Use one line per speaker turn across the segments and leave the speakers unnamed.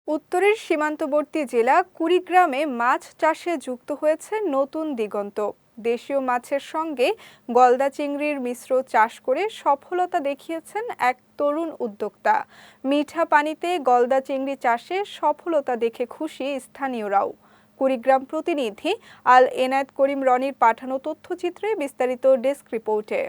উত্তরের সীমান্তবর্তী জেলা কুড়িগ্রামে মাছ চাষে যুক্ত হয়েছে নতুন দিগন্ত। দেশীয় মাছের সঙ্গে গলদা চিংড়ির মিশ্র চাষ করে সফলতা দেখিয়েছেন এক তরুণ উদ্যোক্তা। মিঠা পানিতে গলদা চিংড়ি চাষে সফলতা দেখে খুশি স্থানীয়রাও। কুড়িগ্রাম প্রতিনিধি আল এনায়েত করিম রনির পাঠানো তথ্যচিত্রে বিস্তারিত ডেস্ক রিপোর্টে।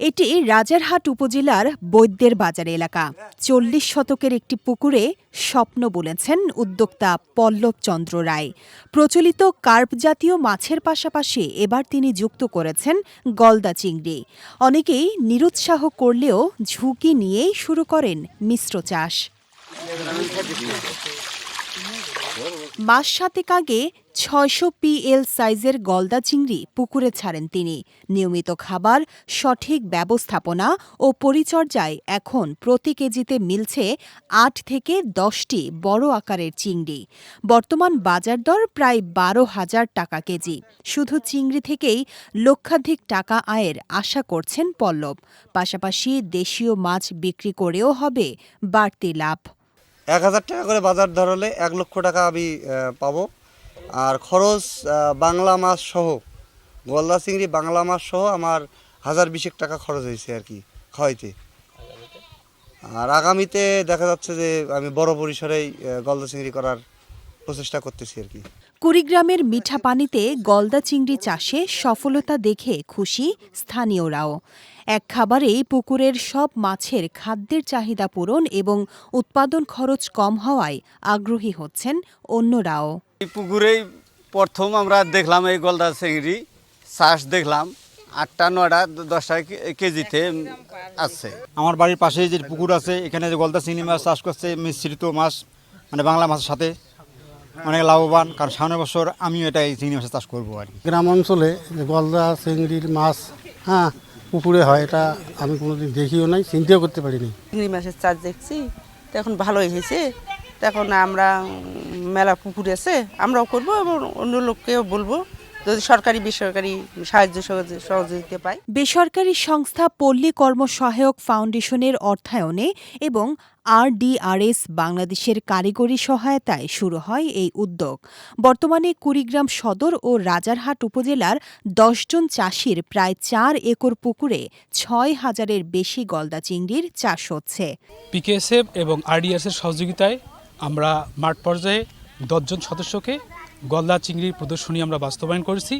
এটি রাজারহাট উপজেলার বৈদ্যের বাজার এলাকা। ৪০ শতকের একটি পুকুরে স্বপ্ন বুনেছেন উদ্যোক্তা পল্লব চন্দ্র রায়। প্রচলিত কার্প জাতীয় মাছের পাশাপাশি এবার তিনি যুক্ত করেছেন গলদা চিংড়ি। অনেকেই নিরুৎসাহ করলেও ঝুঁকি নিয়েই শুরু করেন মিশ্র চাষ। মাস ৭ আগে ৬০০ PL সাইজের গলদা চিংড়ি পুকুরে ছাড়েন তিনি। নিয়মিত খাবার, সঠিক ব্যবস্থাপনা ও পরিচর্যায় এখন প্রতি কেজিতে মিলছে ৮ থেকে ১০টি বড় আকারের চিংড়ি। বর্তমান বাজার দর প্রায় ১২,০০০ টাকা কেজি। শুধু চিংড়ি থেকেই লক্ষাধিক টাকা আয়ের আশা করছেন পল্লব। পাশাপাশি দেশীয় মাছ বিক্রি করেও হবে বাড়তি লাভ।
১,০০০ টাকা করে বাজার দর হলে ১ লক্ষ টাকা আমি পাবো। আর খরচ বাংলা মাছ সহ, গলদা চিংড়ি বাংলা মাছ সহ আমার ১,০২০ টাকা খরচ হয়েছে আর কি খাওয়াইতে। আর আগামীতে দেখা যাচ্ছে যে আমি বড় পরিসরেই গলদা চিংড়ি করার প্রচেষ্টা করতেছি আর কি।
কুড়িগ্রামের মিঠা পানিতে গলদা চিংড়ি চাষে সফলতা দেখে খুশি স্থানীয়রাও। এক খাবারেই পুকুরের সব মাছের খাদ্যের চাহিদা পূরণ এবং উৎপাদন খরচ কম হওয়ায় আগ্রহী হচ্ছেন অন্যরাও।
এই পুকুরেই প্রথম আমরা দেখলাম এই গলদা চিংড়ি চাষ দেখলাম। ৮টা ৯টা ১০টা কেজিতে আছে।
আমার বাড়ির পাশে যে পুকুর আছে, এখানে যে গলদা চিংড়ি মাছ চাষ করছে, মিশ্রিত মাছ মানে বাংলা মাছের সাথে অনেক লাভবান। কারণ সামনের বছর আমিও এটা এই চিংড়ি মাছের চাষ করবো আর কি।
গ্রাম অঞ্চলে গলদা চিংড়ির মাছ পুকুরে হয়, এটা আমি কোনোদিন দেখিও নাই, চিন্তাও করতে পারিনি।
চিংড়ি মাছের চাষ দেখছি, তখন ভালোই হয়েছে। তখন আমরা মেলা পুকুর আছে, আমরাও করবো এবং অন্য লোককেও বলবো যদি সরকারি বেসরকারি সাহায্য সহযোগিতা পায়।
বেসরকারি সংস্থা পল্লী কর্মসহায়ক ফাউন্ডেশনের অর্থায়নে এবং RDRS বাংলাদেশের কারিগরি সহায়তায় শুরু হয় এই উদ্যোগ। বর্তমানে কুড়িগ্রাম সদর ও রাজারহাট উপজেলার ১০ জন চাষির প্রায় ৪ একর পুকুরে ৬,০০০-এর বেশি গলদা চিংড়ির চাষ হচ্ছে।
PKSF এবং RDRS এর সহযোগিতায় আমরা মাঠ পর্যায়ে ১০ জন সদস্যকে গলদা চিংড়ির প্রদর্শনী আমরা বাস্তবায়ন করেছি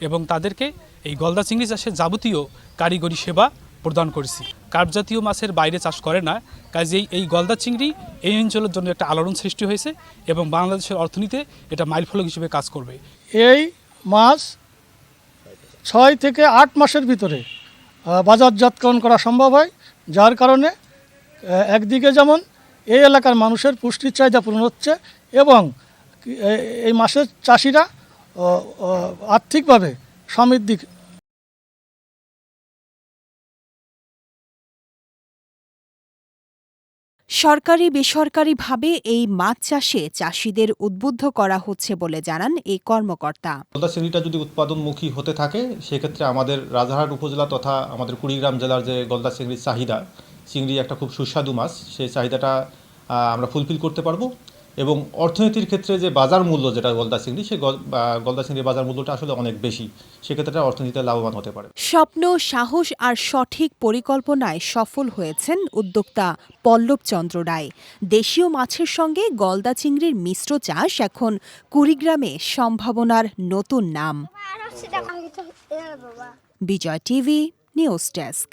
এবং তাদেরকে এই গলদা চিংড়ি চাষের যাবতীয় কারিগরি সেবা প্রদান করেছি। কার্প জাতীয় মাছের বাইরে চাষ করে না, কাজেই এই গলদা চিংড়ি এই অঞ্চলের জন্য একটা আলোড়ন সৃষ্টি হয়েছে এবং বাংলাদেশের অর্থনীতিতে এটা মাইলফলক হিসেবে কাজ করবে।
এই মাছ ৬ থেকে ৮ মাসের ভিতরে বাজারজাতকরণ করা সম্ভব হয়, যার কারণে একদিকে যেমন এই এলাকার মানুষের পুষ্টির চাহিদা পূরণ হচ্ছে এবং এই মাছের চাষিরা আর্থিকভাবে সমৃদ্ধি।
সরকারি বেসরকারিভাবে এই মাছ চাষে চাষিদের উদ্বুদ্ধ করা হচ্ছে বলে জানান এই কর্মকর্তা।
গলদা চিংড়িটা যদি উৎপাদনমুখী হতে থাকে, সেক্ষেত্রে আমাদের রাজারহাট উপজেলা তথা আমাদের কুড়িগ্রাম জেলার যে গলদা চিংড়ির চাহিদা, চিংড়ি একটা খুব সুস্বাদু মাছ, সেই চাহিদাটা আমরা ফুলফিল করতে পারবো এবং অর্থনীতির ক্ষেত্রে যে বাজার মূল্য যেটা গলদা চিংড়ি, সেই গলদা চিংড়ির বাজার মূল্যটা আসলে অনেক বেশি, সেক্ষেত্রে অর্থনীতিতে লাভবান হতে পারে।
স্বপ্ন, সাহস আর সঠিক পরিকল্পনায় সফল হয়েছেন উদ্যোক্তা পল্লব চন্দ্র রায়। দেশীয় মাছের সঙ্গে গলদা চিংড়ির মিশ্র চাষ এখন কুড়িগ্রামে সম্ভাবনার নতুন নাম। বিজয় টিভি নিউজ ডেস্ক।